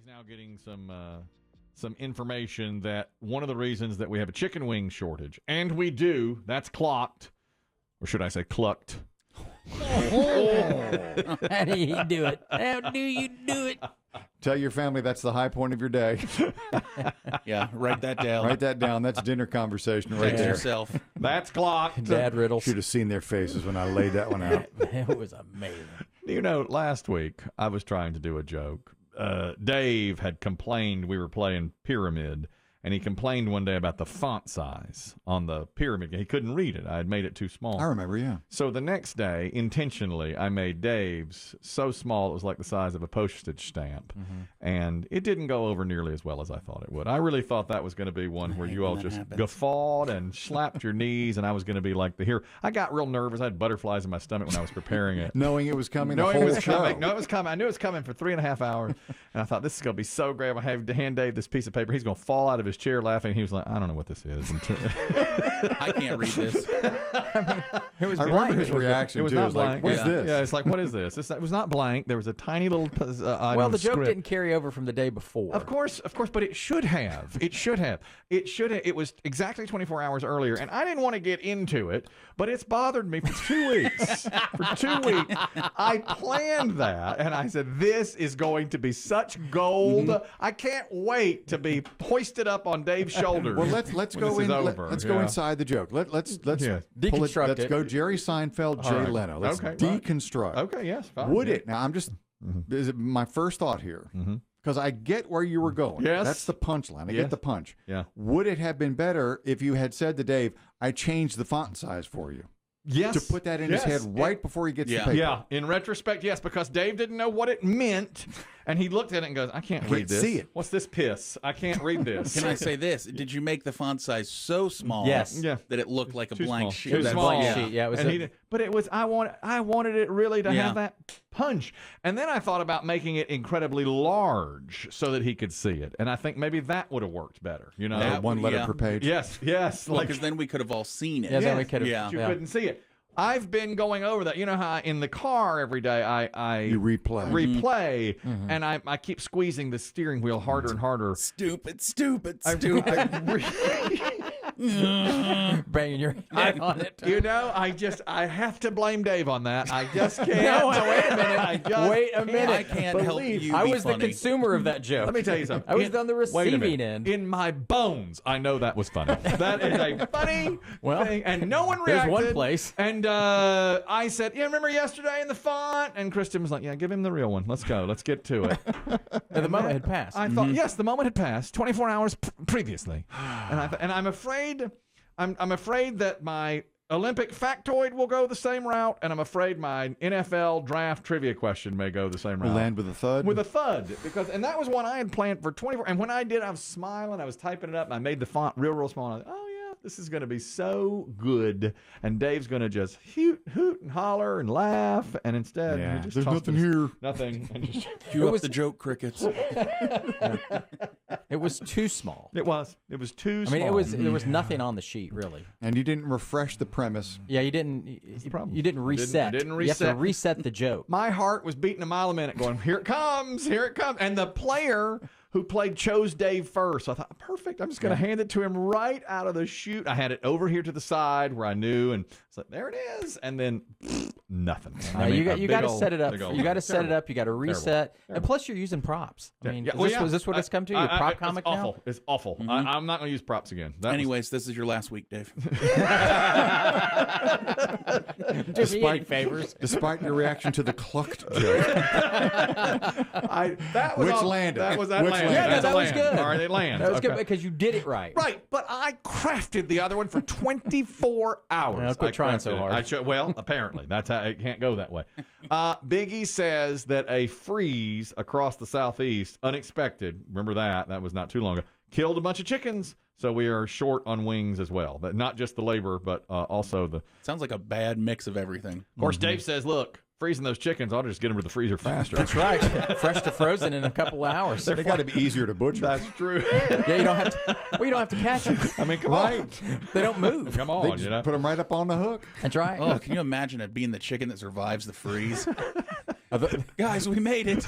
He's now getting some information that one of the reasons that we have a chicken wing shortage, and we do, that's clocked, or should I say clucked. How do you do it? How do you do it? Tell your family that's the high point of your day. Yeah, write that down. Write that down. That's dinner conversation right Text there. yourself. That's clocked. Dad riddles. Should have seen their faces when I laid that one out. It was amazing. You know, last week I was trying to do a joke. Dave had complained we were playing Pyramid, and he complained one day about the font size on the Pyramid. He couldn't read it. I had made it too small. I remember, yeah. So the next day, intentionally, I made Dave's so small it was like the size of a postage stamp. And it didn't go over nearly as well as I thought it would. I really thought that was going to be one where you all just guffawed and slapped your knees, and I was going to be like the hero. I got real nervous. I had butterflies in my stomach when I was preparing it. Knowing it was coming Knowing the it whole was show. coming. No, it was coming. I knew it was coming for 3.5 hours. And I thought, this is going to be so great. I'm going to have to hand Dave this piece of paper. He's going to fall out of his chair laughing. He was like, I don't know what this is. I can't read this. It was I remember his reaction, It was too. not It was like, blank. what's yeah. this? Yeah, it's like, what is this? It was not blank. There was a tiny little item Well, the of joke script. didn't carry over from the day before. Of course, but it should have. It should have. It was exactly 24 hours earlier, and I didn't want to get into it, but it's bothered me for 2 weeks. For 2 weeks, I planned that, and I said, this is going to be such gold. I can't wait to be hoisted up on Dave's shoulders. Well, let's go in. Let's go inside the joke. Let's pull it. Deconstruct Let's it. go Jerry Seinfeld, Jay right. Leno. Let's Okay, right. deconstruct. Okay, yes, fine. Would Yeah. it? Now I'm just. Is it my first thought here? Because I get where you were going. Yes. That's the punchline. I Yes. get the punch. Yeah. Would it have been better if you had said to Dave, "I changed the font size for you"? Yes. To put that in his head right before he gets the paper. Yeah, in retrospect, yes, because Dave didn't know what it meant, and he looked at it and goes, I can't read this. see it. What's this piss? I can't read this. Can I say this? Did you make the font size so small Yes. Yeah. that it looked like a Too blank small. sheet? Too That small. blank sheet, yeah, it was And a- he did- but it was I wanted it really to Yeah. have that punch. And then I thought about making it incredibly large so that he could see it. And I think maybe that would have worked better. You know? That One letter Yeah. per page. Yes. Because then we could have all seen it. Yeah, then we Yes, could have. yeah. you couldn't see it. I've been going over that. You know how in the car every day I You replay. replay, and I keep squeezing the steering wheel harder and harder. Stupid. Banging your head on it. You know, I have to blame Dave on that. I just can't. No, wait a minute. I just Wait a minute. I can't help believe- you. I be was the funny. consumer of that joke. Let me tell you something. I was on the Wait a receiving minute. end. In my bones, I know that was funny. That is a funny thing, and no one there's reacted. one place. And I said, "Yeah, remember yesterday in the font?" And Kristen was like, "Yeah, give him the real one. Let's go. Let's get to it." And the moment had passed. I thought, yes, the moment had passed 24 hours previously, and I'm afraid, I'm afraid that my Olympic factoid will go the same route, and I'm afraid my NFL draft trivia question may go the same route. We land with a thud. With a thud, and that was one I had planned for 24. And when I did, I was smiling, I was typing it up, and I made the font real small. And I was like, oh yeah, this is going to be so good. And Dave's going to just hoot and holler and laugh, and instead, Yeah. he just There's tossed nothing his- here. Nothing. And just, Cue up the joke crickets. It was too small. it was too small. I mean, there was nothing on the sheet really. And you didn't refresh the premise. Yeah, you didn't. problem. You didn't reset. didn't You have to reset. reset the joke. My heart was beating a mile a minute, going, here it comes. And the player who played chose Dave first. So I thought, perfect. I'm just going to hand it to him right out of the chute. I had it over here to the side where I knew, and it's like, there it is. And then nothing. You got big to old- set it up. big old- You got to set it terrible. up. You got to reset. And plus, you're using props. I mean, Yeah, well, is this what it's come to? Your prop comic it's now? awful. It's awful. I'm not going to use props again. That was- Anyways, this is your last week, Dave. Do me any favors. Despite your reaction to the clucked joke. that was Which all- landed? That was Which land. landed? Yeah, That's that a was land. good. All right, it lands. That was Okay. good because you did it right. Right, but I crafted the other one for 24 hours. Yeah, quit trying so crafted it. hard. Well, apparently. That's how it can't go that way. Biggie says that a freeze across the southeast, unexpected, remember that? That was not too long ago, killed a bunch of chickens. So we are short on wings as well. But not just the labor, but also the... Sounds like a bad mix of everything. Of course, Dave says, look, freezing those chickens, I'll just get them to the freezer faster. That's right. Fresh to frozen in a couple of hours. They got to be easier to butcher. That's true. Yeah, you don't have to. Well, you don't have to catch them. I mean, come on. They don't move. Come They on, just you know. put them right up on the hook. That's right. Oh, can you imagine it being the chicken that survives the freeze? Guys, we made it.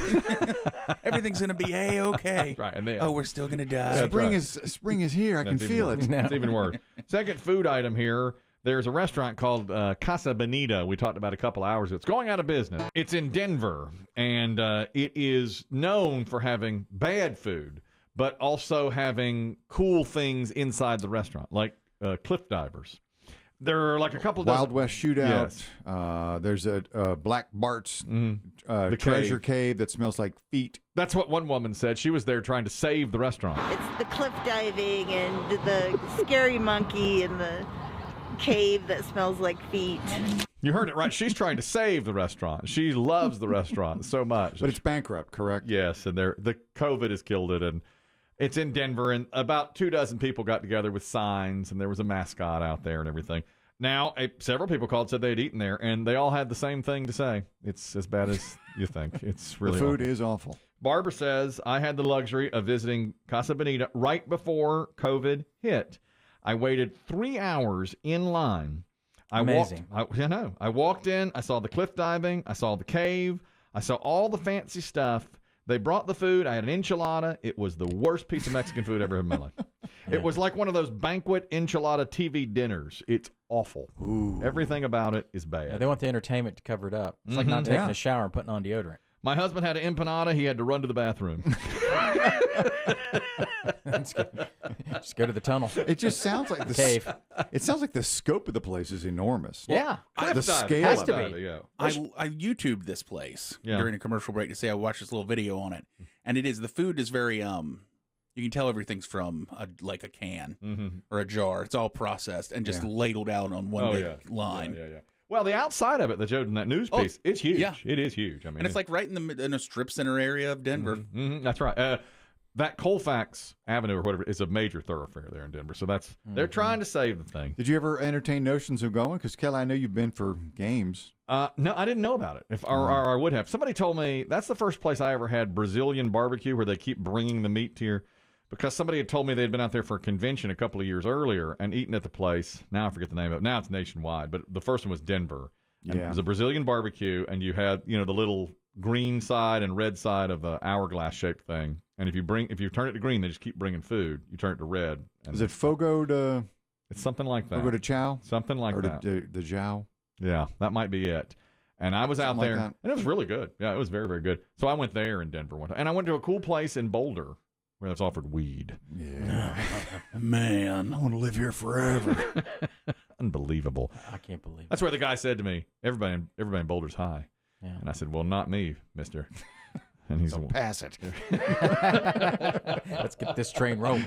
Everything's gonna be a-okay. Right, and then Oh, we're still gonna die. Spring is here. I can feel it. It's even worse. Second food item here. There's a restaurant called Casa Bonita. We talked about a couple hours ago. It's going out of business. It's in Denver, and it is known for having bad food, but also having cool things inside the restaurant, like cliff divers. There are like a couple Wild West Shootout. Yes. There's a Black Bart's The treasure cave that smells like feet. That's what one woman said. She was there trying to save the restaurant. It's the cliff diving and the scary monkey and the cave that smells like feet. You heard it right. She's trying to save the restaurant. She loves the restaurant so much. But it's bankrupt, correct? Yes, and the COVID has killed it, and it's in Denver, and about 24 people got together with signs, and there was a mascot out there and everything. Now, several people called, said they'd eaten there, and they all had the same thing to say. It's as bad as you think. It's really The food awful. is awful. Barbara says, I had the luxury of visiting Casa Bonita right before COVID hit. I waited 3 hours in line. Amazing. I walked in. I saw the cliff diving. I saw the cave. I saw all the fancy stuff. They brought the food. I had an enchilada. It was the worst piece of Mexican food I've ever had in my life. It was like one of those banquet enchilada TV dinners. It's awful. Ooh. Everything about it is bad. Yeah, they want the entertainment to cover it up. It's like not taking a shower and putting on deodorant. My husband had an empanada. He had to run to the bathroom. Just go to the tunnel. It just sounds like the Cave. It sounds like the scope of the place is enormous. Yeah. The scale Has of to it. be. Yeah. I YouTubed this place during a commercial break to say I watched this little video on it, and the food is very you can tell everything's from like a can or a jar. It's all processed and just ladled out on one big line. Yeah. Well, the outside of it that showed in that news piece, it's huge. Yeah. It is huge. I mean, And it's like right in a strip center area of Denver. That's right. That Colfax Avenue or whatever is a major thoroughfare there in Denver. So they're trying to save the thing. Did you ever entertain notions of going? Because Kelly, I know you've been for games. No, I didn't know about it. Or I would have. Somebody told me that's the first place I ever had Brazilian barbecue where they keep bringing the meat to your. Because somebody had told me they'd been out there for a convention a couple of years earlier and eaten at the place. Now I forget the name of it. Now it's nationwide, but the first one was Denver. And it was a Brazilian barbecue, and you had the little green side and red side of the hourglass shaped thing. And if you turn it to green, they just keep bringing food. You turn it to red. And Is it Fogo de it's something like that. Fogo de Chao? Something like Or that. the Jiao? Yeah, that might be it. And I was out Something there, like that. and it was really good. Yeah, it was very, very good. So I went there in Denver one time. And I went to a cool place in Boulder where it's offered weed. Yeah. Man, I want to live here forever. Unbelievable. I can't believe it. That's where the guy said to me, everybody in Boulder's high. Yeah. And I said, well, not me, mister. And he's Pass it. Let's get this train rolling.